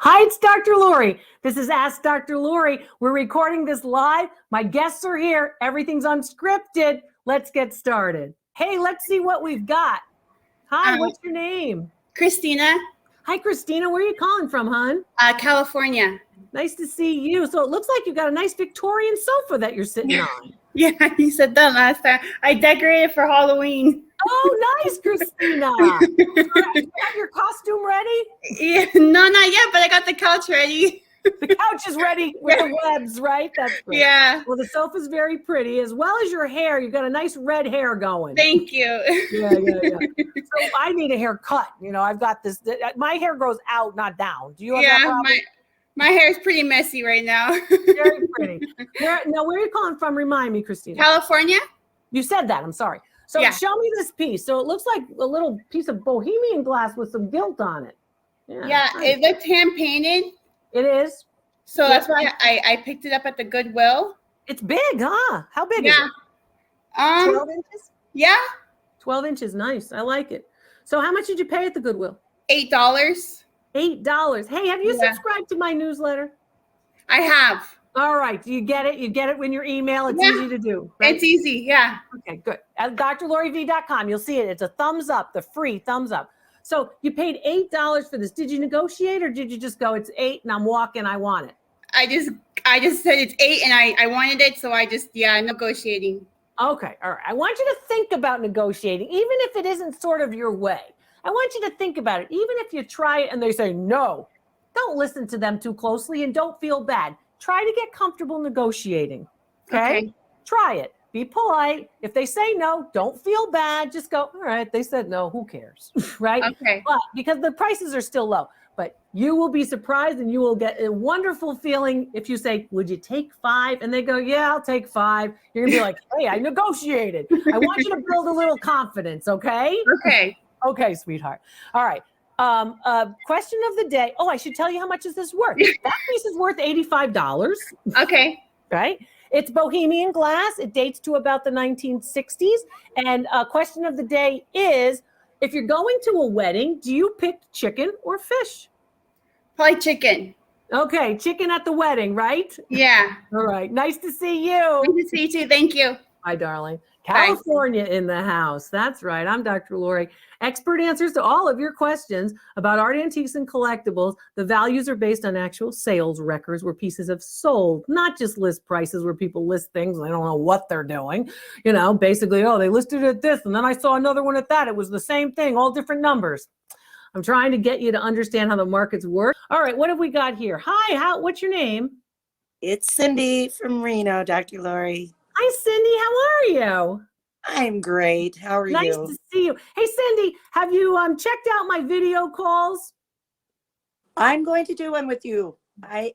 Hi, it's Dr. Lori. This is Ask Dr. Lori. We're recording this live. My guests are here. Everything's unscripted. Let's get started. Hey, let's see what we've got. Hi, what's your name? Christina. Hi, Christina. Where are you calling from, hon? California. Nice to see you. So it looks like you've got a nice Victorian sofa that you're sitting on. Yeah, you said that last time. I decorated for Halloween. Oh, nice, Christina. You have your costume ready? Yeah, no, not yet, but I got the couch ready. The couch is ready with the webs, right? That's great. Yeah. Well, the sofa's very pretty, as well as your hair. You've got a nice red hair going. Thank you. Yeah. So I need a haircut. You know, I've got this. My hair grows out, not down. Do you have that problem? My hair is pretty messy right now. Very pretty. Where are you calling from? Remind me, Christina. California. You said that. I'm sorry. So show me this piece. So it looks like a little piece of Bohemian glass with some gilt on it. Yeah, it looks hand painted. It is. So that's why I picked it up at the Goodwill. It's big, huh? How big is it? 12 inches? Yeah. 12 inches. Nice. I like it. So how much did you pay at the Goodwill? $8. $8. Hey, have you subscribed to my newsletter? I have. All right. Do you get it? You get it in your email. It's easy to do. Right? It's easy. Yeah. Okay, good. At drloriv.com, you'll see it. It's a thumbs up, the free thumbs up. So you paid $8 for this. Did you negotiate or did you just go, it's $8 and I'm walking, I want it? I just said it's $8 and I wanted it. So I just, negotiating. Okay. All right. I want you to think about negotiating, even if it isn't sort of your way. I want you to think about it. Even if you try it and they say no, don't listen to them too closely and don't feel bad. Try to get comfortable negotiating. Okay? Try it. Be polite. If they say no, don't feel bad. Just go, all right, they said no, who cares? Right? Okay. But because the prices are still low, but you will be surprised and you will get a wonderful feeling if you say, would you take 5? And they go, yeah, I'll take 5. You're gonna be like, hey, I negotiated. I want you to build a little confidence, okay? Okay. Okay, sweetheart. All right. Question of the day. Oh, I should tell you how much is this worth. That piece is worth $85. Okay. Right? It's Bohemian glass. It dates to about the 1960s. And question of the day is, if you're going to a wedding, do you pick chicken or fish? Probably chicken. Okay, chicken at the wedding, right? Yeah. All right. Nice to see you. Nice to see you too. Thank you. Hi, darling. California in the house. That's right. I'm Dr. Lori. Expert answers to all of your questions about art, antiques, and collectibles. The values are based on actual sales records where pieces have sold, not just list prices where people list things and they don't know what they're doing. You know, basically, oh, they listed it at this, and then I saw another one at that. It was the same thing, all different numbers. I'm trying to get you to understand how the markets work. All right, what have we got here? Hi, what's your name? It's Cindy from Reno, Dr. Lori. Hi, Cindy. How are you? I'm great. How are you? Nice to see you. Hey, Cindy, have you checked out my video calls? I'm going to do one with you. I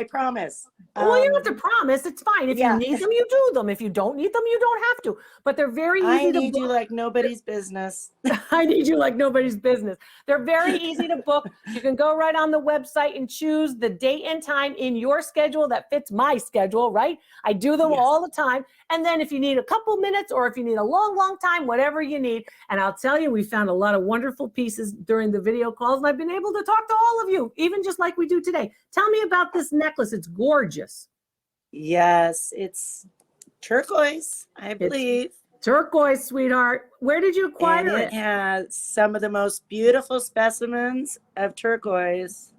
promise. Well, you don't have to promise. It's fine. If you need them, you do them. If you don't need them, you don't have to. But they're very easy to book. I need you like nobody's business. I need you like nobody's business. They're very easy to book. You can go right on the website and choose the date and time in your schedule that fits my schedule, right? I do them all the time. And then if you need a couple minutes or if you need a long, long time, whatever you need. And I'll tell you, we found a lot of wonderful pieces during the video calls. And I've been able to talk to all of you, even just like we do today. Tell me about this necklace. It's gorgeous. Yes, it's turquoise, I believe. It's turquoise, sweetheart. Where did you acquire it? It has some of the most beautiful specimens of turquoise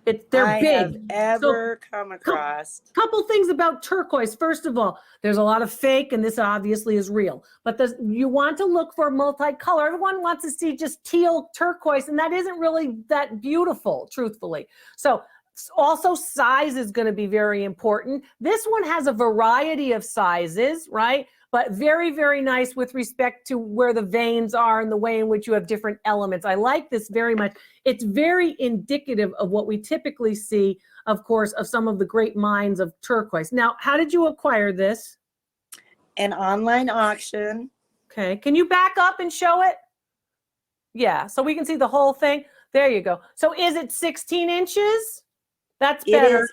they're big. have ever come across. Couple things about turquoise. First of all, there's a lot of fake, and this obviously is real. But you want to look for multicolor. Everyone wants to see just teal turquoise, and that isn't really that beautiful, truthfully. So also, size is going to be very important. This one has a variety of sizes, right? But very, very nice with respect to where the veins are and the way in which you have different elements. I like this very much. It's very indicative of what we typically see, of course, of some of the great mines of turquoise. Now, how did you acquire this? An online auction. Okay. Can you back up and show it? Yeah, so we can see the whole thing. There you go. So is it 16 inches? That's better.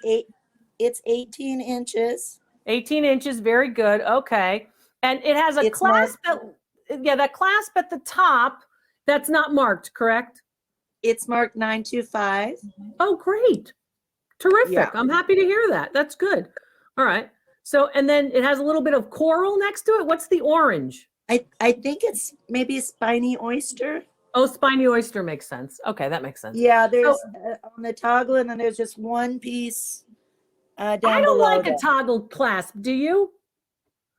It's 18 inches. 18 inches, very good. Okay. And it has a clasp. That clasp at the top, that's not marked, correct? It's marked 925. Oh, great. Terrific. Yeah. I'm happy to hear that. That's good. All right. So, and then it has a little bit of coral next to it. What's the orange? I think it's maybe a spiny oyster. Oh, spiny oyster makes sense. Okay, that makes sense. Yeah, there's So, on the toggle, and then there's just one piece down I don't below like a that. toggle clasp. Do you?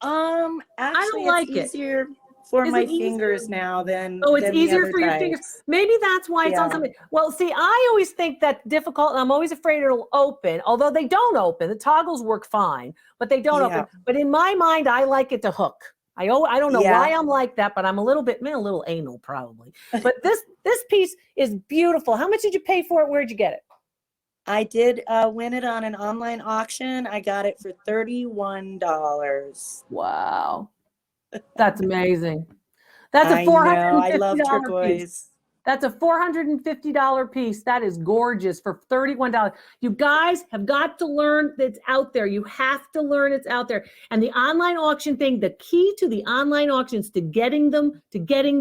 Actually, like it. it's easier for Is my it easier? fingers now than Oh, it's than the easier other for your fingers. types. Maybe that's why it's on Yeah. something. Well, see, I always think that's difficult, and I'm always afraid it'll open, although they don't open. The toggles work fine, but they don't Yeah. open. But in my mind, I like it to hook. I don't know Yeah. why I'm like that, but I'm a little anal probably. But this piece is beautiful. How much did you pay for it? Where'd you get it? I did win it on an online auction. I got it for $31. Wow. That's amazing. That's a I know. I love $450 piece. turquoise. That's a $450 piece. That is gorgeous for $31. You guys have got to learn that it's out there. You have to learn it's out there. And the online auction thing, the key to the online auctions, to getting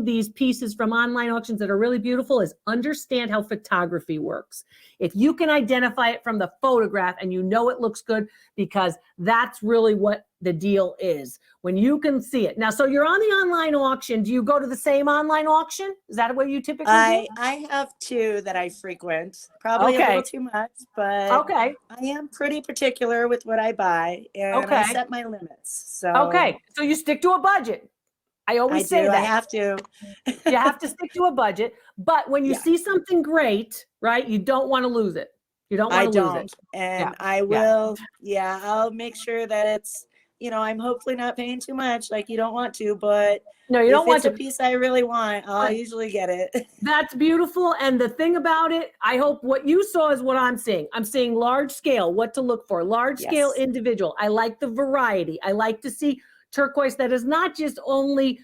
these pieces from online auctions that are really beautiful, is understand how photography works. If you can identify it from the photograph and you know it looks good, because that's really what the deal is, when you can see it. Now, so you're on the online auction. Do you go to the same online auction? Is that what you typically do? I have two that I frequent. Probably a Okay. little too much, but Okay. I am pretty particular with what I buy, and I Okay. set my limits. So Okay. So you stick to a budget. I I always say do. I that. have to. You have to stick to a budget. But when you Yeah. see something great, right, you don't want to lose it. You don't I want to lose don't, it. and Yeah. I will. Yeah, I'll make sure that it's. I'm hopefully not paying too much. Like, you don't want to, but No, you if don't want it's a to. piece I really want, I'll Right. usually get it. That's beautiful. And the thing about it, I hope what you saw is what I'm seeing. I'm seeing large scale, what to look for, large scale Yes. individual. I like the variety. I like to see turquoise that is not just only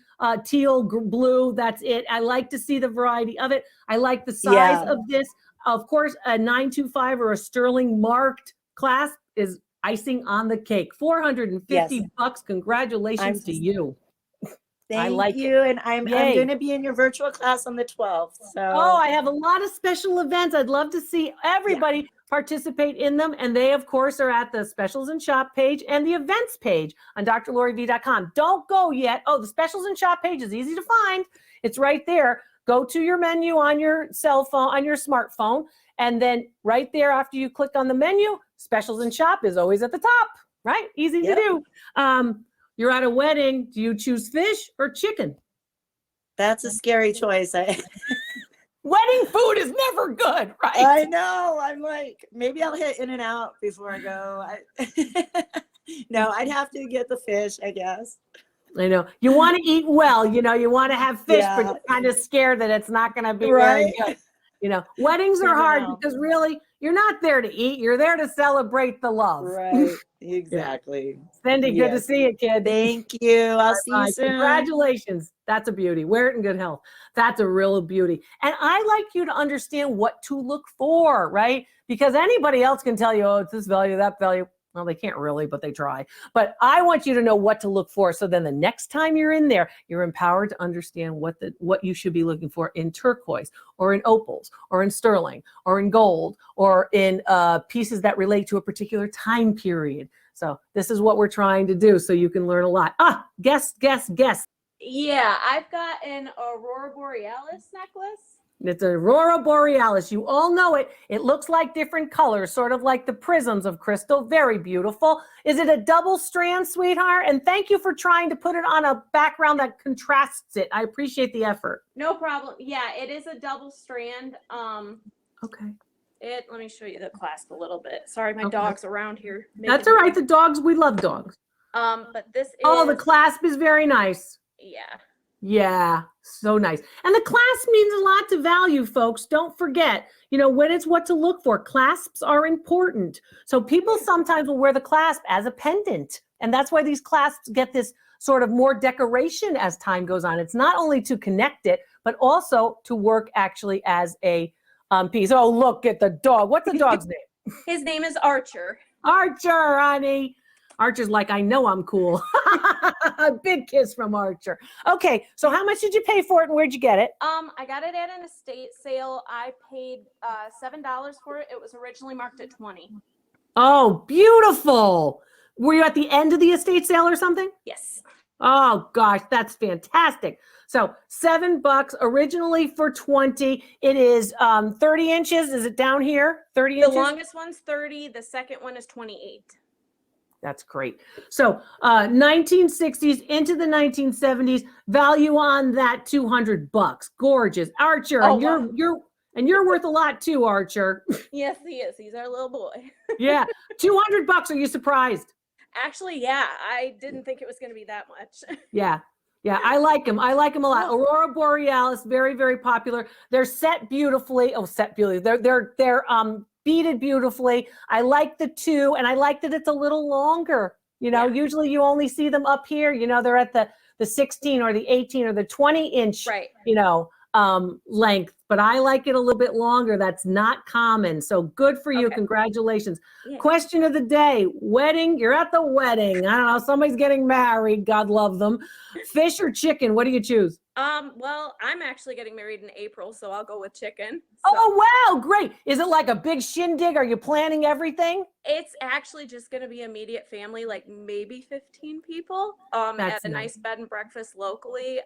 teal, blue, that's it. I like to see the variety of it. I like the size Yeah. of this. Of course, a 925 or a sterling marked clasp is icing on the cake. $450. Congratulations to you. Thank like it. you. And I'm Yay. going to be in your virtual class on the 12th. So Oh, I have a lot of special events. I'd love to see everybody participate in them. And they, of course, are at the specials and shop page and the events page on drloriv.com. Don't go yet. Oh, the specials and shop page is easy to find. It's right there. Go to your menu on your cell phone, on your smartphone. And then right there, after you click on the menu, specials and shop is always at the top, right? Easy to do. You're at a wedding. Do you choose fish or chicken? that's a scary choice. Wedding food is never good, right? I know. I'm like, maybe I'll hit In-N-Out before I go. No, I'd have to get the fish, I guess. I know. You want to eat well, you want to have fish, but Yeah. you're kind of scared that it's not going to be Right. very good. Weddings are Never hard know. because really you're not there to eat. You're there to celebrate the love. Right. Exactly. Cindy, good to Yes. see you, kid. Thank you. I'll see Bye. you soon. Congratulations. That's a beauty. Wear it in good health. That's a real beauty. And I like you to understand what to look for, right? Because anybody else can tell you, oh, it's this value, that value. Well, they can't really, but they try. But I want you to know what to look for. So then the next time you're in there, you're empowered to understand what you should be looking for in turquoise or in opals or in sterling or in gold or in pieces that relate to a particular time period. So this is what we're trying to do so you can learn a lot. Guess. Yeah, I've got an Aurora Borealis necklace. It's Aurora Borealis. You all know it. It looks like different colors, sort of like the prisms of crystal. Very beautiful. Is it a double strand, sweetheart? And thank you for trying to put it on a background that contrasts it. I appreciate the effort. No problem. Yeah, it is a double strand. Okay. Let me show you the clasp a little bit. Sorry, my Okay. dog's around here. That's all right. The dogs, we love dogs. But this is. Oh, the clasp is very nice. Yeah. Yeah, so nice. And the clasp means a lot to value, folks. Don't forget, when it's what to look for. Clasps are important. So people sometimes will wear the clasp as a pendant. And that's why these clasps get this sort of more decoration as time goes on. It's not only to connect it, but also to work actually as a piece. Oh, look at the dog. What's the dog's name? His name is Archer. Archer, honey. Archer's like, I know I'm cool. A big kiss from Archer. Okay, so how much did you pay for it and where'd you get it? I got it at an estate sale. I paid $7 for it. It was originally marked at 20. Oh, beautiful. Were you at the end of the estate sale or something? Yes. Oh gosh, that's fantastic. So $7 originally for 20. It is 30 inches. Is it down here? 30 The inches? longest one's 30. The second one is 28. That's great. So 1960s into the 1970s, value on that $200. Gorgeous. Archer, Oh, and you're worth a lot too, Archer. Yes, he is. He's our little boy. Yeah. $200. Are you surprised? Actually, yeah, I didn't think it was going to be that much. Yeah. Yeah, I like them. I like them a lot. Aurora Borealis, very, very popular. They're set beautifully. Oh, set beautifully. They're beaded beautifully. I like the 2, and I like that it's a little longer. You know, usually you only see them up here. You know, they're at the 16 or the 18 or the 20 inch, Right. you know, length, but I like it a little bit longer. That's not common. So good for you. Okay. Congratulations. Yeah. Question of the day, wedding. You're at the wedding. I don't know. Somebody's getting married. God love them. Fish or chicken? What do you choose? Well, I'm actually getting married in April, so I'll go with chicken. Oh, wow. Great. Is it like a big shindig? Are you planning everything? It's actually just going to be immediate family, like maybe 15 people, at That's a nice. nice bed and breakfast locally.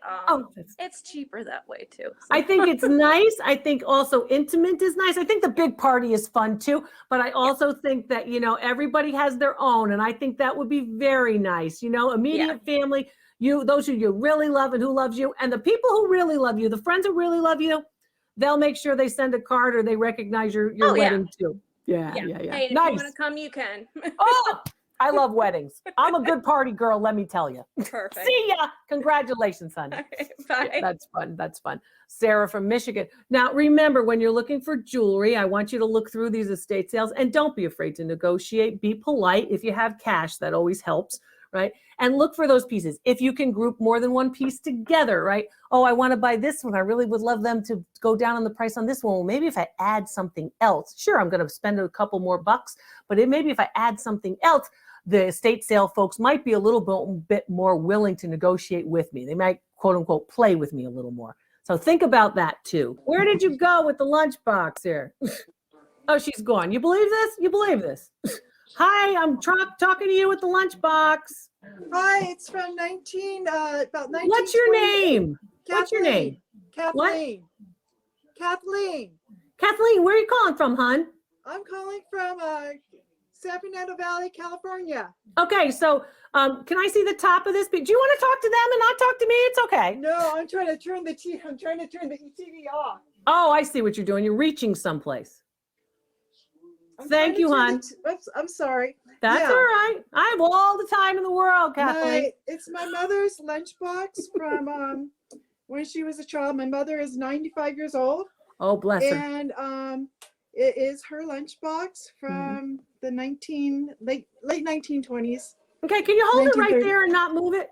It's cheaper that way too. So. I think it's nice. I think also intimate is nice. I think the big party is fun too, but I also think that, you know, everybody has their own, and I think that would be very nice. You know, immediate family, those who you really love and who loves you, and the people who really love you, the friends who really love you, they'll make sure they send a card or they recognize your wedding too. Yeah. Hey, if Nice. you want to come, you can. Oh, I love weddings. I'm a good party girl, let me tell you. Perfect. See ya. Congratulations, honey. Bye. Yeah, that's fun. That's fun. Sarah from Michigan. Now, remember, when you're looking for jewelry, I want you to look through these estate sales and don't be afraid to negotiate. Be polite. If you have cash, that always helps, right? And look for those pieces. If you can group more than one piece together, right? Oh, I want to buy this one. I really would love them to go down on the price on this one. Well, maybe if I add something else, sure, I'm going to spend a couple more bucks, but maybe if I add something else, the estate sale folks might be a little bit more willing to negotiate with me. They might, quote unquote, play with me a little more. So think about that too. Where did you go with the lunchbox here? Oh, she's gone. You believe this? You believe this? Hi, I'm talking to you with the lunchbox. Hi, it's from about 19. What's your name? What's your name? Kathleen. Kathleen. Kathleen, where are you calling from, hon? I'm calling from San Fernando Valley, California. Okay, so can I see the top of this? Do you want to talk to them and not talk to me? It's okay. No, I'm trying to turn the TV off. Oh, I see what you're doing. You're reaching someplace. Thank you, hon. I'm sorry. That's all right. I have all the time in the world, Kathleen. It's my mother's lunchbox from when she was a child. My mother is 95 years old. Oh, bless her. And it is her lunchbox from the late 1920s. Okay, can you hold it right 1930. there and not move it?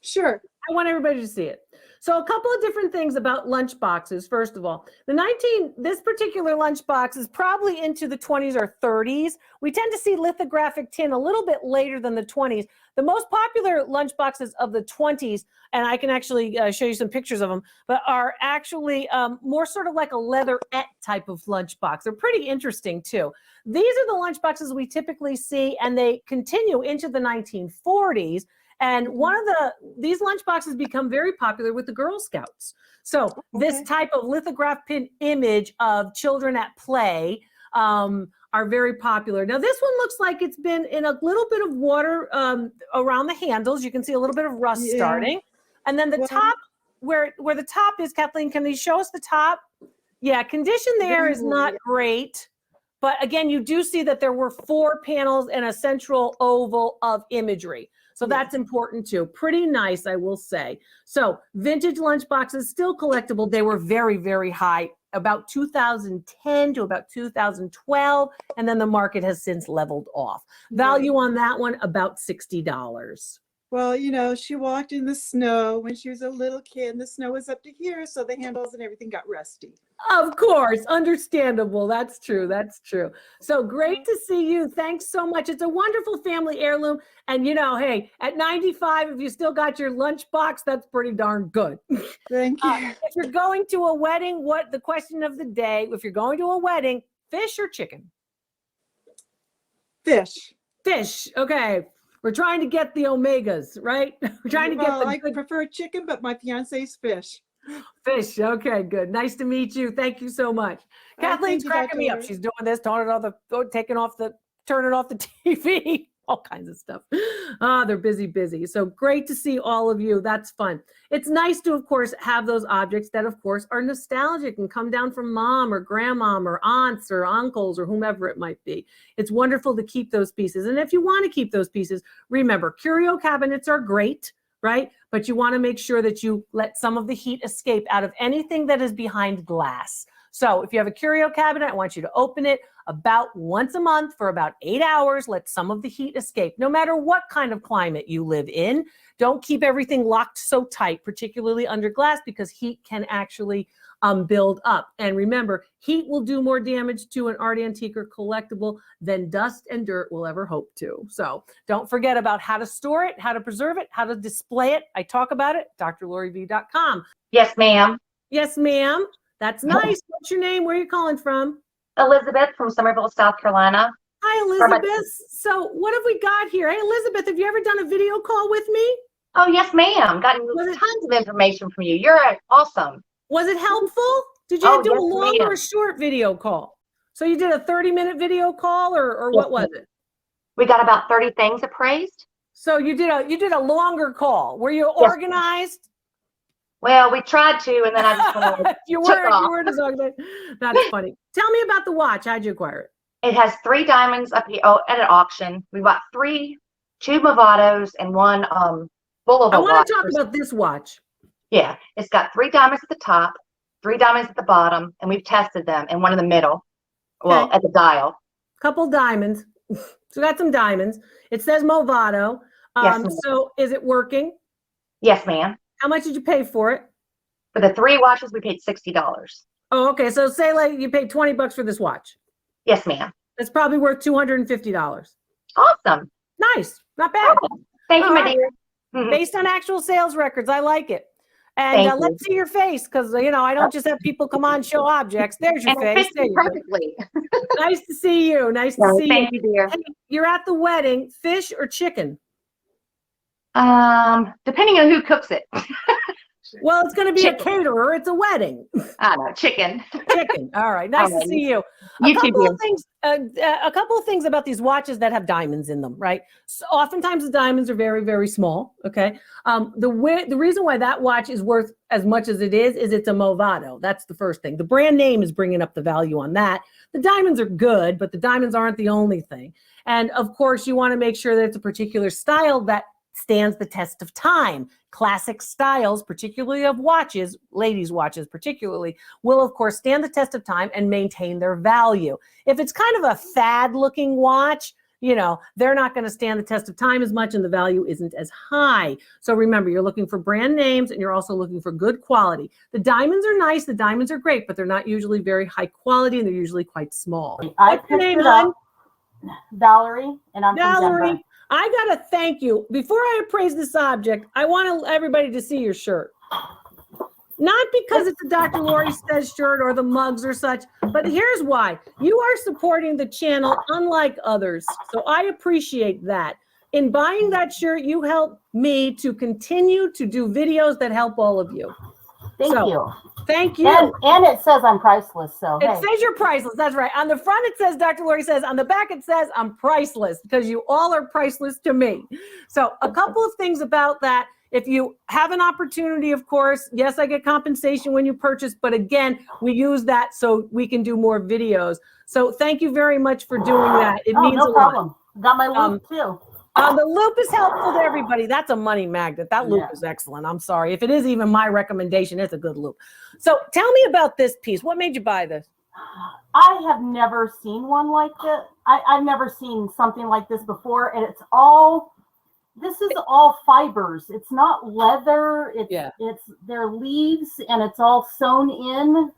Sure. I want everybody to see it. So a couple of different things about lunch boxes. First of all, this particular lunch box is probably into the 20s or 30s. We tend to see lithographic tin a little bit later than the 20s. The most popular lunch boxes of the 20s, and I can actually show you some pictures of them, but are actually more sort of like a leatherette type of lunch box. They're pretty interesting too. These are the lunch boxes we typically see, and they continue into the 1940s. And these lunch boxes become very popular with the Girl Scouts. So this type of lithograph pin image of children at play are very popular. Now this one looks like it's been in a little bit of water around the handles. You can see a little bit of rust starting. And then the top, where the top is, Kathleen, can you show us the top? Yeah, condition there is not great. But again, you do see that there were 4 panels and a central oval of imagery. So that's important too. Pretty nice, I will say. So vintage lunch boxes, still collectible. They were very, very high, about 2010 to about 2012. And then the market has since leveled off. Value on that one, about $60. Well, you know, she walked in the snow when she was a little kid, and the snow was up to here, so the handles and everything got rusty. Of course, understandable. That's true. That's true. So great to see you. Thanks so much. It's a wonderful family heirloom. And you know, hey, at 95, if you still got your lunchbox, that's pretty darn good. Thank you. If you're going to a wedding, what the question of the day, if you're going to a wedding, fish or chicken? Fish. Fish. Okay. We're trying to get the omegas, right? We're trying to get Well, the I good prefer chicken, but my fiance's fish. fish. Okay, good. Nice to meet you. Thank you so much. All right, Kathleen's thank you, cracking Dr. me up. Lori. She's doing this, turning off the TV, all kinds of stuff. They're busy. So great to see all of you. That's fun. It's nice to, of course, have those objects that, of course, are nostalgic and come down from mom or grandmom or aunts or uncles or whomever it might be. It's wonderful to keep those pieces. And if you want to keep those pieces, remember, curio cabinets are great, right? But you want to make sure that you let some of the heat escape out of anything that is behind glass. So if you have a curio cabinet, I want you to open it about once a month for about 8 hours. Let some of the heat escape, no matter what kind of climate you live in. Don't keep everything locked so tight, particularly under glass, because heat can actually build up. And remember, heat will do more damage to an art antique or collectible than dust and dirt will ever hope to. So don't forget about how to store it, how to preserve it, how to display it. I talk about it, drloriv.com. Yes, ma'am. Yes, ma'am. That's nice. What's your name? Where are you calling from? Elizabeth from Somerville, South Carolina. Hi, Elizabeth. So what have we got here? Hey, Elizabeth, have you ever done a video call with me? Oh, yes, ma'am. Gotten tons of information from you. You're awesome. Was it helpful? Did you do a yes, long or ma'am. a short video call? So you did a 30-minute video call or Yes, what was it? We got about 30 things appraised. So you did a longer call. Were you organized? Well, we tried to, and then I just went on. you took weren't off. as organized. That's funny. Tell me about the watch. How'd you acquire it? It has 3 diamonds up here at an auction. We bought 2 Movados and 1 Boulevard I want watch. to talk about this watch. Yeah, it's got 3 diamonds at the top, 3 diamonds at the bottom, and we've tested them, and 1 in the middle. Well, Okay. at the dial. Couple diamonds. So got some diamonds. It says Movado. Yes, ma'am. So is it working? Yes, ma'am. How much did you pay for it? For the 3 watches, we paid $60. Oh, okay. So say like you paid $20 for this watch. Yes, ma'am. It's probably worth $250. Awesome. Nice. Not bad. Thank you, All my right. dear. Mhm. Based on actual sales records. I like it. And Thank you. let's see your face because, you know, I don't just have people come on, show objects. There's your And it face. fits There me you go. perfectly. Nice to see you. Nice to No, see thank you. you, dear. Hey, you're at the wedding. Fish or chicken? Depending on who cooks it. Well, it's going to be a Chicken. caterer. It's a wedding. I don't know, chicken. Chicken. All right. Nice to All right. see you. You too, dear. A couple of things about these watches that have diamonds in them, right? So oftentimes the diamonds are very, very small. Okay. The reason why that watch is worth as much as it is it's a Movado. That's the first thing. The brand name is bringing up the value on that. The diamonds are good, but the diamonds aren't the only thing. And of course, you want to make sure that it's a particular style that stands the test of time. Classic styles, particularly of watches, ladies' watches particularly, will of course stand the test of time and maintain their value. If it's kind of a fad looking watch, you know, they're not going to stand the test of time as much and the value isn't as high. So remember, you're looking for brand names and you're also looking for good quality. The diamonds are nice, the diamonds are great, but they're not usually very high quality and they're usually quite small. What's your name, hon? Valerie, and I'm from Denver. Valerie, I gotta thank you. Before I appraise this object, I want everybody to see your shirt. Not because it's a Dr. Lori Says shirt or the mugs or such, but here's why. You are supporting the channel unlike others, so I appreciate that. In buying that shirt, you help me to continue to do videos that help all of you. Thank So, you. Thank you. And it says I'm priceless, so It hey. says you're priceless. That's right. On the front, it says Dr. Lori Says. On the back, it says I'm priceless because you all are priceless to me. So a couple of things about that. If you have an opportunity, of course, yes, I get compensation when you purchase. But again, we use that so we can do more videos. So thank you very much for doing that. It means no a lot. problem. Got my loop too. The loop is helpful to everybody. That's a money magnet. That loop is excellent. I'm sorry. If it is even my recommendation, it's a good loop. So tell me about this piece. What made you buy this? I have never seen one like this. I've never seen something like this before. And it's all, this is all fibers. It's not leather. It's Yeah. it's their leaves, and it's all sewn in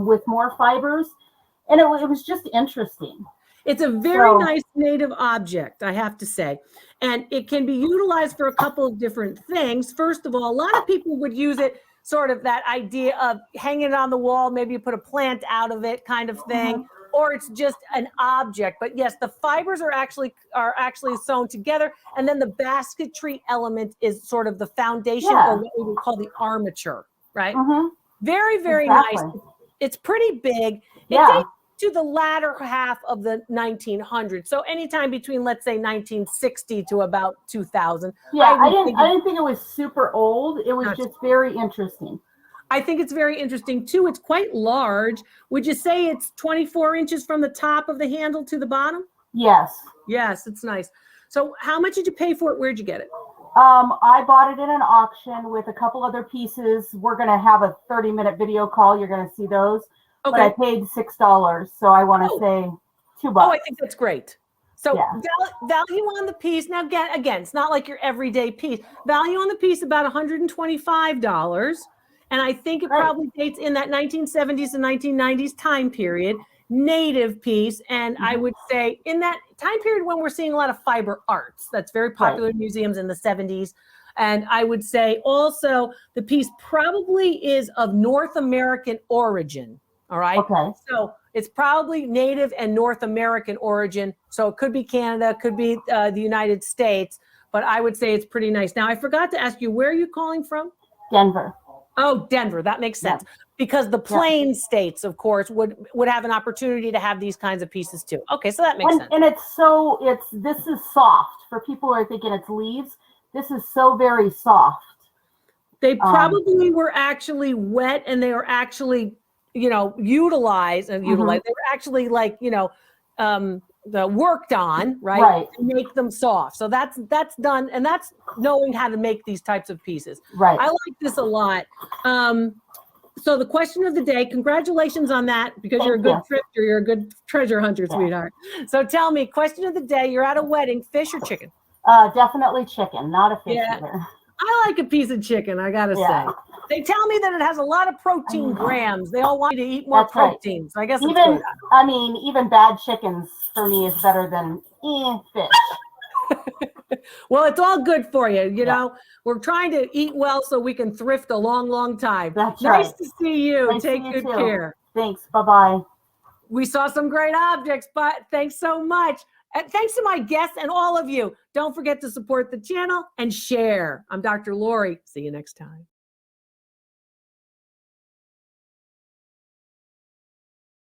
with more fibers, and it was just interesting. It's a very So- nice native object, I have to say. And it can be utilized for a couple of different things. First of all, a lot of people would use it sort of that idea of hanging it on the wall, maybe you put a plant out of it kind of thing, or it's just an object. But yes, the fibers are actually sewn together, and then the basketry element is sort of the foundation, Yeah. or what we would call the armature, right? Mm-hmm. Very, very Exactly. nice. It's pretty big. It Yeah. dates to the latter half of the 1900s. So anytime between, let's say, 1960 to about 2000. Yeah, I would didn't think it was super old. It was Not just very interesting. I think it's very interesting too. It's quite large. Would you say it's 24 inches from the top of the handle to the bottom? Yes. Yes, it's nice. So how much did you pay for it? Where'd you get it? I bought it in an auction with a couple other pieces. We're going to have a 30-minute video call. You're going to see those. But I Okay. paid $6, so I want to Oh. say $2. Oh, I think that's great. So Yeah. value on the piece. Now, again, it's not like your everyday piece. Value on the piece, about $125. And I think it Right. probably dates in that 1970s and 1990s time period, native piece. And I would say in that time period when we're seeing a lot of fiber arts, that's very popular in museums in the 70s. And I would say also the piece probably is of North American origin. All right. Okay. So it's probably native and North American origin. So it could be Canada, could be the United States, but I would say it's pretty nice. Now, I forgot to ask you, where are you calling from? Denver. Oh, Denver. That makes sense. Because the plain states, of course, would have an opportunity to have these kinds of pieces too. Okay, so that makes sense. And this is soft. For people who are thinking it's leaves, this is so very soft. They probably were actually wet, and they were actually, utilized. They were actually worked on, right? To make them soft. So that's done, and that's knowing how to make these types of pieces. Right. I like this a lot. So the question of the day, congratulations on that, because you're a good thrifter, you're a good treasure hunter, sweetheart. So tell me, question of the day, you're at a wedding, fish or chicken? Definitely chicken, not a fish Yeah. eater. I like a piece of chicken, I gotta say. They tell me that it has a lot of protein grams. They all want you to eat more That's right. protein. So I guess it's Even good. even bad chickens for me is better than fish. Well, it's all good for you. We're trying to eat well so we can thrift a long, long time. That's nice right. to see you. Nice to Take see you good too. care. Thanks. Bye-bye. We saw some great objects, but thanks so much. And thanks to my guests and all of you. Don't forget to support the channel and share. I'm Dr. Lori. See you next time.